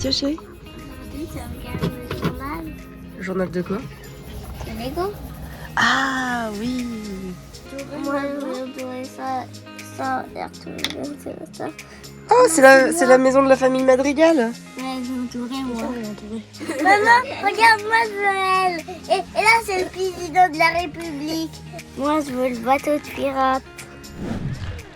Qu'est-ce qu'il y a, chérie? Ça regarde le journal. Journal de quoi? C'est Lego. Ah oui. Moi, je voudrais ça, faire tout le monde, c'est ça. Oh, c'est la maison de la famille Madrigal. Ouais, je voudrais, moi. Maman, regarde-moi Joël. Et là, c'est le président de la République. Moi, je veux le bateau de pirate.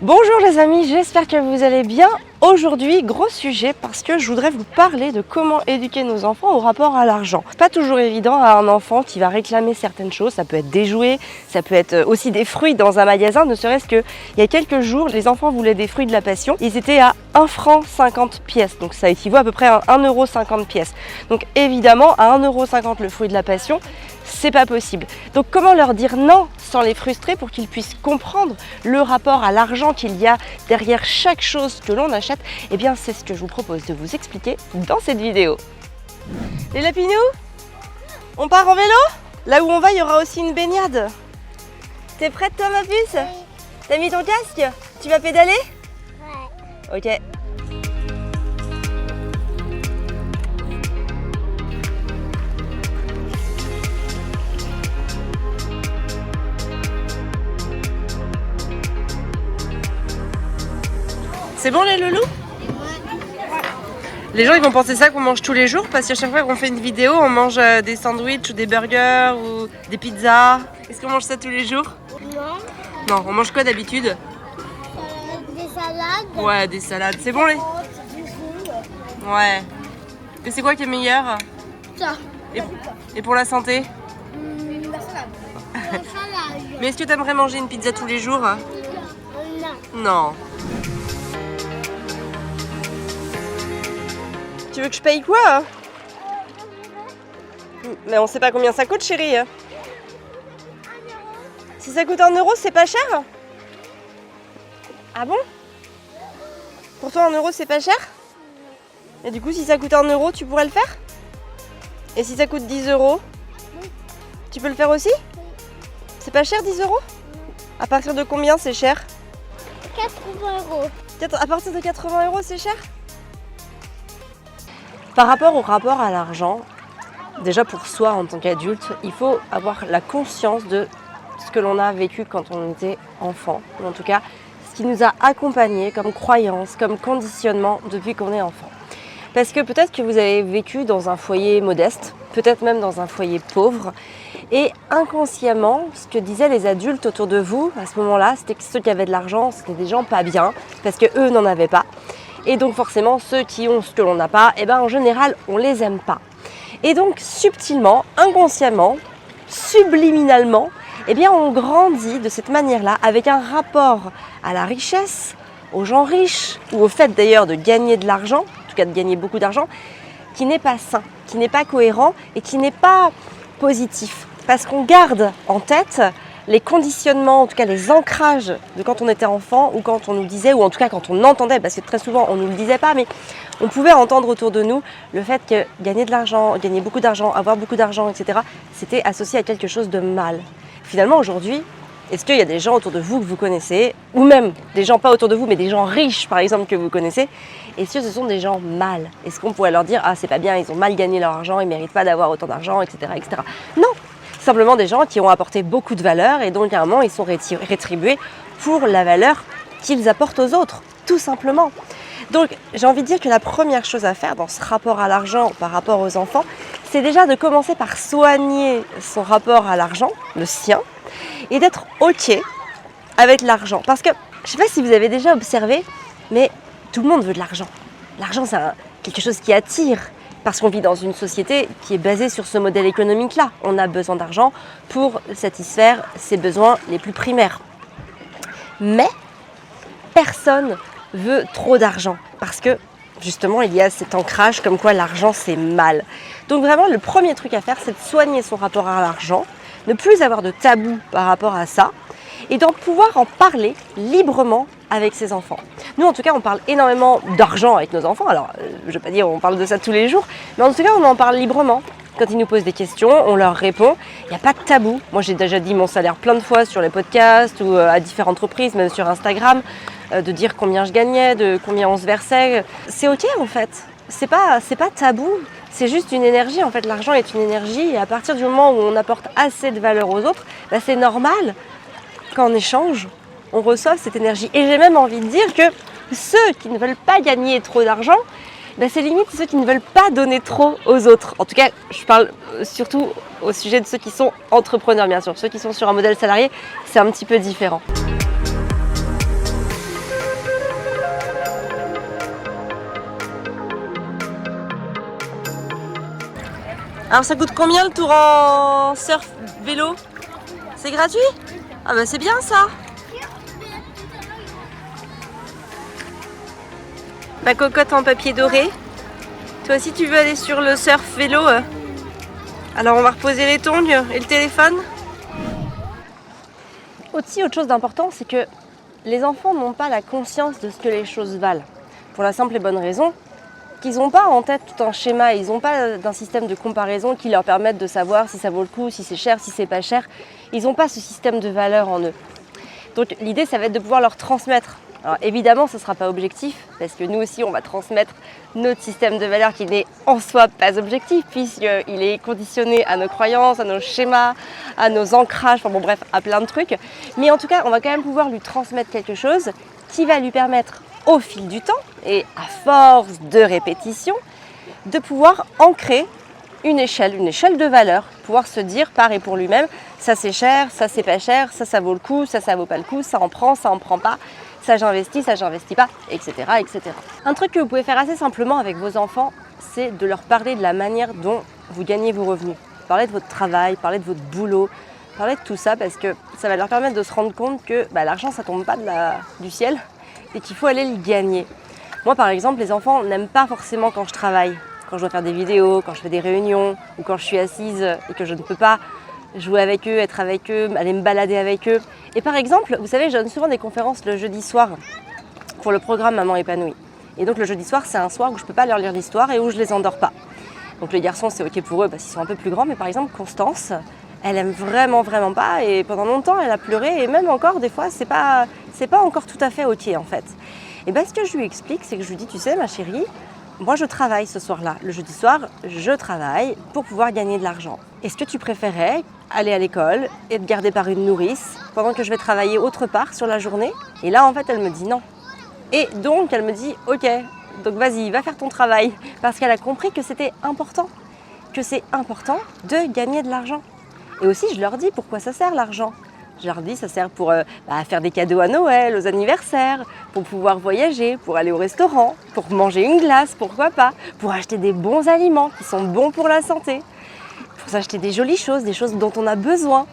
Bonjour les amis, j'espère que vous allez bien. Aujourd'hui, gros sujet parce que je voudrais vous parler de comment éduquer nos enfants au rapport à l'argent. C'est pas toujours évident à un enfant qui va réclamer certaines choses, ça peut être des jouets, ça peut être aussi des fruits dans un magasin, ne serait-ce que il y a quelques jours, les enfants voulaient des fruits de la passion, ils étaient à 1 franc 50 pièces, donc ça équivaut à peu près à 1,50 € pièces. Donc évidemment, à 1,50 € le fruit de la passion, c'est pas possible. Donc comment leur dire non sans les frustrer pour qu'ils puissent comprendre le rapport à l'argent qu'il y a derrière chaque chose que l'on achète? Eh bien c'est ce que je vous propose de vous expliquer dans cette vidéo. Les lapinous, on part en vélo? Là où on va, il y aura aussi une baignade. T'es prête toi ma puce? T'as mis ton casque? Tu vas pédaler? Ouais. Ok. C'est bon les loulous? Les gens ils vont penser ça qu'on mange tous les jours parce qu'à chaque fois qu'on fait une vidéo on mange des sandwichs ou des burgers ou des pizzas. Est-ce qu'on mange ça tous les jours? Non. Non, on mange quoi d'habitude? Des salades. Ouais, des salades. C'est bon les? Ouais. Et c'est quoi qui est meilleur? Ça. Et pour la santé? La salade. La salade. Mais est-ce que tu aimerais manger une pizza tous les jours? Non. Non. Tu veux que je paye quoi hein? Mais on sait pas combien ça coûte chérie. Si ça coûte 1 €, c'est pas cher? Ah bon? Pour toi 1 € c'est pas cher? Et du coup si ça coûte 1 €, tu pourrais le faire? Et si ça coûte 10 €? Tu peux le faire aussi? C'est pas cher 10 €? À partir de combien c'est cher? 80 €. À partir de 80 € c'est cher? Par rapport au rapport à l'argent, déjà pour soi en tant qu'adulte, il faut avoir la conscience de ce que l'on a vécu quand on était enfant, ou en tout cas ce qui nous a accompagnés comme croyance, comme conditionnement depuis qu'on est enfant. Parce que peut-être que vous avez vécu dans un foyer modeste, peut-être même dans un foyer pauvre, et inconsciemment, ce que disaient les adultes autour de vous à ce moment-là, c'était que ceux qui avaient de l'argent, c'était des gens pas bien, parce qu'eux n'en avaient pas. Et donc forcément, ceux qui ont ce que l'on n'a pas, eh ben, en général, on les aime pas. Et donc subtilement, inconsciemment, subliminalement, eh bien, on grandit de cette manière-là avec un rapport à la richesse, aux gens riches, ou au fait d'ailleurs de gagner de l'argent, en tout cas de gagner beaucoup d'argent, qui n'est pas sain, qui n'est pas cohérent et qui n'est pas positif. Parce qu'on garde en tête les conditionnements, en tout cas les ancrages de quand on était enfant ou quand on nous disait, ou en tout cas quand on entendait, parce que très souvent on ne nous le disait pas, mais on pouvait entendre autour de nous le fait que gagner de l'argent, gagner beaucoup d'argent, avoir beaucoup d'argent, etc., c'était associé à quelque chose de mal. Finalement aujourd'hui, est-ce qu'il y a des gens autour de vous que vous connaissez, ou même des gens pas autour de vous, mais des gens riches par exemple que vous connaissez, est-ce que ce sont des gens mal? Est-ce qu'on pourrait leur dire « Ah c'est pas bien, ils ont mal gagné leur argent, ils méritent pas d'avoir autant d'argent, etc. etc. » Non! Simplement des gens qui ont apporté beaucoup de valeur et donc à un moment ils sont rétribués pour la valeur qu'ils apportent aux autres, tout simplement. Donc j'ai envie de dire que la première chose à faire dans ce rapport à l'argent par rapport aux enfants, c'est déjà de commencer par soigner son rapport à l'argent, le sien, et d'être OK avec l'argent. Parce que je ne sais pas si vous avez déjà observé, mais tout le monde veut de l'argent. L'argent c'est quelque chose qui attire. Parce qu'on vit dans une société qui est basée sur ce modèle économique-là. On a besoin d'argent pour satisfaire ses besoins les plus primaires. Mais personne veut trop d'argent parce que justement il y a cet ancrage comme quoi l'argent c'est mal. Donc vraiment le premier truc à faire c'est de soigner son rapport à l'argent, ne plus avoir de tabou par rapport à ça et d'en pouvoir en parler librement avec ses enfants. Nous, en tout cas, on parle énormément d'argent avec nos enfants. Alors, je ne vais pas dire on parle de ça tous les jours, mais en tout cas, on en parle librement. Quand ils nous posent des questions, on leur répond. Il n'y a pas de tabou. Moi, j'ai déjà dit mon salaire plein de fois sur les podcasts ou à différentes reprises, même sur Instagram, de dire combien je gagnais, de combien on se versait. C'est OK, en fait. c'est pas tabou, c'est juste une énergie. En fait, l'argent est une énergie et à partir du moment où on apporte assez de valeur aux autres, c'est normal qu'en échange, on reçoive cette énergie. Et j'ai même envie de dire que ceux qui ne veulent pas gagner trop d'argent, c'est limite ceux qui ne veulent pas donner trop aux autres. En tout cas, je parle surtout au sujet de ceux qui sont entrepreneurs, bien sûr. Ceux qui sont sur un modèle salarié, c'est un petit peu différent. Alors ça coûte combien le tour en surf vélo? C'est gratuit? Ah c'est bien ça. Ma cocotte en papier doré. Toi aussi tu veux aller sur le surf vélo? Alors on va reposer les tongs et le téléphone. Aussi, autre chose d'important, c'est que les enfants n'ont pas la conscience de ce que les choses valent. Pour la simple et bonne raison qu'ils n'ont pas en tête tout un schéma, ils n'ont pas d'un système de comparaison qui leur permette de savoir si ça vaut le coup, si c'est cher, si c'est pas cher. Ils n'ont pas ce système de valeurs en eux. Donc l'idée, ça va être de pouvoir leur transmettre. Alors évidemment, ce ne sera pas objectif, parce que nous aussi, on va transmettre notre système de valeurs qui n'est en soi pas objectif, puisqu'il est conditionné à nos croyances, à nos schémas, à nos ancrages, bref, à plein de trucs. Mais en tout cas, on va quand même pouvoir lui transmettre quelque chose qui va lui permettre, au fil du temps, et à force de répétition, de pouvoir ancrer une échelle de valeur, pouvoir se dire par et pour lui-même, ça c'est cher, ça c'est pas cher, ça vaut le coup, ça vaut pas le coup, ça en prend pas, ça j'investis pas, etc., etc. Un truc que vous pouvez faire assez simplement avec vos enfants, c'est de leur parler de la manière dont vous gagnez vos revenus. Parler de votre travail, parler de votre boulot, parler de tout ça parce que ça va leur permettre de se rendre compte que l'argent ça tombe pas du ciel et qu'il faut aller le gagner. Moi par exemple, les enfants n'aiment pas forcément quand je travaille. Quand je dois faire des vidéos, quand je fais des réunions ou quand je suis assise et que je ne peux pas jouer avec eux, être avec eux, aller me balader avec eux. Et par exemple, vous savez, je donne souvent des conférences le jeudi soir pour le programme Maman épanouie. Et donc le jeudi soir, c'est un soir où je ne peux pas leur lire l'histoire et où je ne les endors pas. Donc les garçons, c'est ok pour eux parce qu'ils sont un peu plus grands, mais par exemple Constance, elle aime vraiment pas et pendant longtemps elle a pleuré et même encore des fois c'est pas encore tout à fait ok en fait. Et ce que je lui explique, c'est que je lui dis, tu sais ma chérie, moi je travaille ce soir-là, le jeudi soir je travaille pour pouvoir gagner de l'argent. Est-ce que tu préférais aller à l'école et te garder par une nourrice pendant que je vais travailler autre part sur la journée? Et là en fait elle me dit non. Et donc elle me dit ok, donc vas-y va faire ton travail parce qu'elle a compris que c'était important, que c'est important de gagner de l'argent. Et aussi je leur dis pourquoi ça sert l'argent. Je leur dis ça sert pour faire des cadeaux à Noël, aux anniversaires, pour pouvoir voyager, pour aller au restaurant, pour manger une glace, pourquoi pas, pour acheter des bons aliments qui sont bons pour la santé, pour s'acheter des jolies choses, des choses dont on a besoin.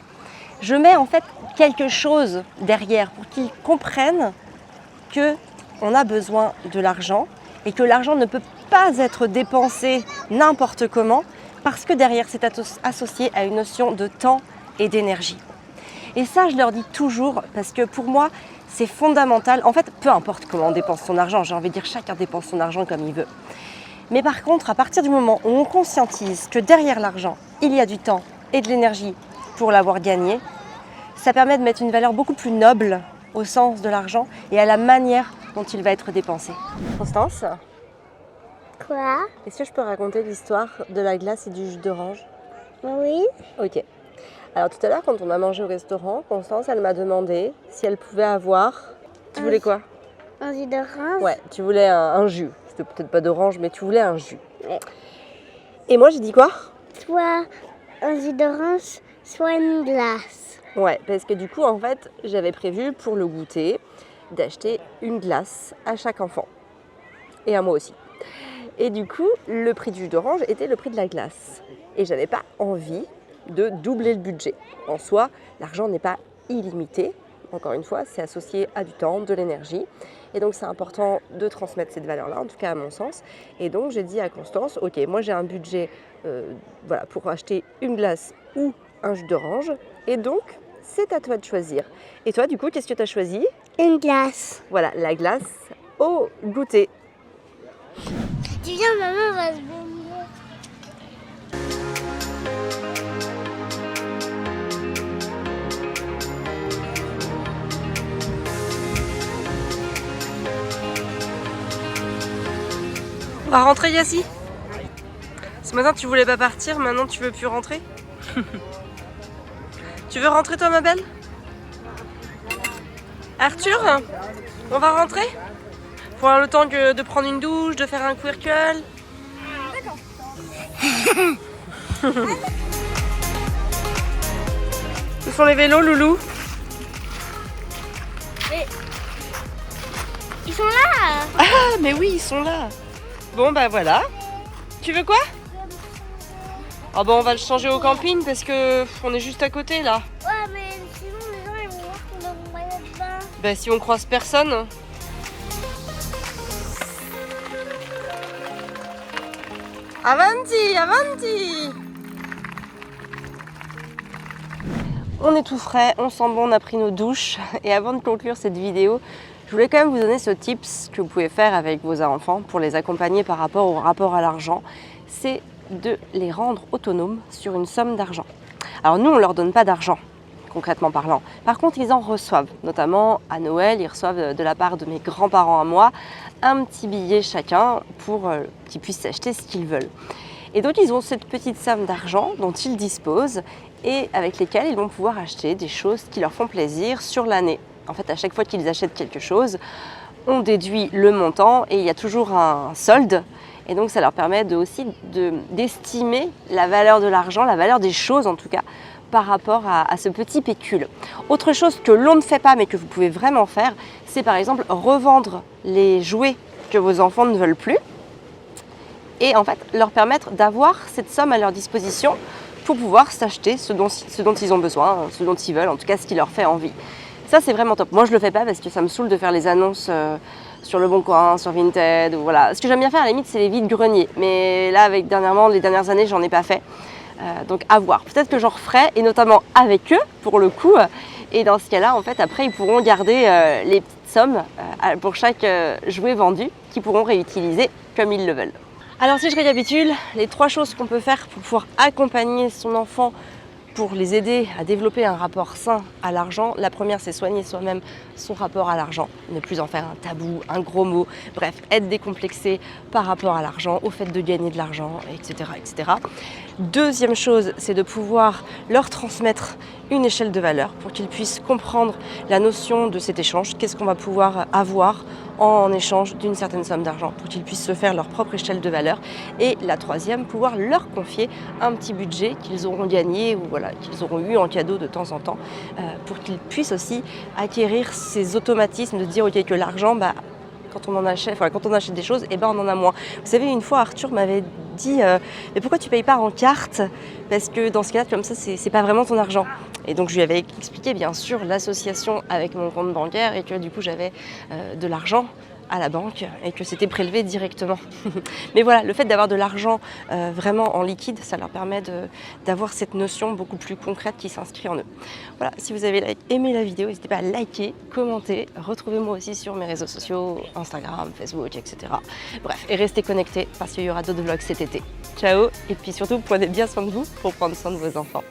Je mets en fait quelque chose derrière pour qu'ils comprennent qu'on a besoin de l'argent et que l'argent ne peut pas être dépensé n'importe comment parce que derrière c'est associé à une notion de temps et d'énergie. Et ça, je leur dis toujours parce que pour moi, c'est fondamental. En fait, peu importe comment on dépense son argent, j'ai envie de dire chacun dépense son argent comme il veut. Mais par contre, à partir du moment où on conscientise que derrière l'argent, il y a du temps et de l'énergie pour l'avoir gagné, ça permet de mettre une valeur beaucoup plus noble au sens de l'argent et à la manière dont il va être dépensé. Constance ? Quoi? Est-ce que je peux raconter l'histoire de la glace et du jus d'orange? Oui. Ok. Alors tout à l'heure, quand on a mangé au restaurant, Constance, elle m'a demandé si elle pouvait avoir... Tu voulais quoi? Un jus d'orange? Ouais, tu voulais un jus. C'était peut-être pas d'orange, mais tu voulais un jus. Ouais. Et moi, j'ai dit quoi? Soit un jus d'orange, soit une glace. Ouais, parce que du coup, en fait, j'avais prévu pour le goûter d'acheter une glace à chaque enfant. Et à moi aussi. Et du coup, le prix du jus d'orange était le prix de la glace. Et j'avais pas envie de doubler le budget. En soi, l'argent n'est pas illimité. Encore une fois, c'est associé à du temps, de l'énergie. Et donc, c'est important de transmettre cette valeur-là, en tout cas à mon sens. Et donc, j'ai dit à Constance, ok, moi j'ai un budget pour acheter une glace ou un jus d'orange. Et donc, c'est à toi de choisir. Et toi, du coup, qu'est-ce que tu as choisi? Une glace. Voilà, la glace au goûter. Tu viens, maman va se baigner. On va rentrer, Yassi? Ce matin tu voulais pas partir, maintenant tu veux plus rentrer? Tu veux rentrer toi ma belle? Arthur, on va rentrer? Pour avoir le temps de prendre une douche, de faire un quirkle. Où sont les vélos, Loulou? Mais... Ils sont là. Ah mais oui, ils sont là. Bon bah voilà. Tu veux quoi? Ah bah on va le changer au camping parce que on est juste à côté là. Ouais mais sinon les gens ils vont voir qu'on a mon maillot de bain. Bah si on croise personne. Avanti, avanti! On est tout frais, on sent bon, on a pris nos douches. Et avant de conclure cette vidéo, je voulais quand même vous donner ce tips que vous pouvez faire avec vos enfants pour les accompagner par rapport au rapport à l'argent. C'est de les rendre autonomes sur une somme d'argent. Alors nous, on ne leur donne pas d'argent, concrètement parlant. Par contre, ils en reçoivent, notamment à Noël, ils reçoivent de la part de mes grands-parents à moi, un petit billet chacun pour qu'ils puissent s'acheter ce qu'ils veulent. Et donc ils ont cette petite somme d'argent dont ils disposent et avec lesquelles ils vont pouvoir acheter des choses qui leur font plaisir sur l'année. En fait, à chaque fois qu'ils achètent quelque chose, on déduit le montant et il y a toujours un solde. Et donc ça leur permet d'estimer la valeur de l'argent, la valeur des choses en tout cas, par rapport à ce petit pécule. Autre chose que l'on ne fait pas mais que vous pouvez vraiment faire, c'est par exemple revendre les jouets que vos enfants ne veulent plus et en fait leur permettre d'avoir cette somme à leur disposition pour pouvoir s'acheter ce dont ils ont besoin, ce dont ils veulent, en tout cas ce qui leur fait envie. Ça c'est vraiment top. Moi je le fais pas parce que ça me saoule de faire les annonces sur Le Bon Coin, sur Vinted, ou voilà. Ce que j'aime bien faire à la limite c'est les vides-greniers, mais là avec les dernières années j'en ai pas fait. Donc à voir. Peut-être que j'en referai et notamment avec eux pour le coup. Et dans ce cas-là, en fait, après ils pourront garder les petites sommes pour chaque jouet vendu qu'ils pourront réutiliser comme ils le veulent. Alors si je récapitule, les 3 choses qu'on peut faire pour pouvoir accompagner son enfant pour les aider à développer un rapport sain à l'argent. La première, c'est soigner soi-même son rapport à l'argent, ne plus en faire un tabou, un gros mot, bref, être décomplexé par rapport à l'argent, au fait de gagner de l'argent, etc., etc. Deuxième chose, c'est de pouvoir leur transmettre une échelle de valeur pour qu'ils puissent comprendre la notion de cet échange, qu'est-ce qu'on va pouvoir avoir en échange d'une certaine somme d'argent pour qu'ils puissent se faire leur propre échelle de valeur. Et la troisième, pouvoir leur confier un petit budget qu'ils auront gagné ou voilà, qu'ils auront eu en cadeau de temps en temps pour qu'ils puissent aussi acquérir ces automatismes de dire ok que l'argent, quand on achète des choses, on en a moins. Vous savez, une fois Arthur m'avait dit mais pourquoi tu payes pas en carte? Parce que dans ce cas-là, comme ça, c'est pas vraiment ton argent. Et donc je lui avais expliqué bien sûr l'association avec mon compte bancaire et que du coup j'avais de l'argent à la banque et que c'était prélevé directement. Mais voilà, le fait d'avoir de l'argent vraiment en liquide, ça leur permet d'avoir cette notion beaucoup plus concrète qui s'inscrit en eux. Voilà, si vous avez aimé la vidéo, n'hésitez pas à liker, commenter, retrouvez-moi aussi sur mes réseaux sociaux, Instagram, Facebook, etc. Bref, et restez connectés parce qu'il y aura d'autres vlogs cet été. Ciao, et puis surtout prenez bien soin de vous pour prendre soin de vos enfants.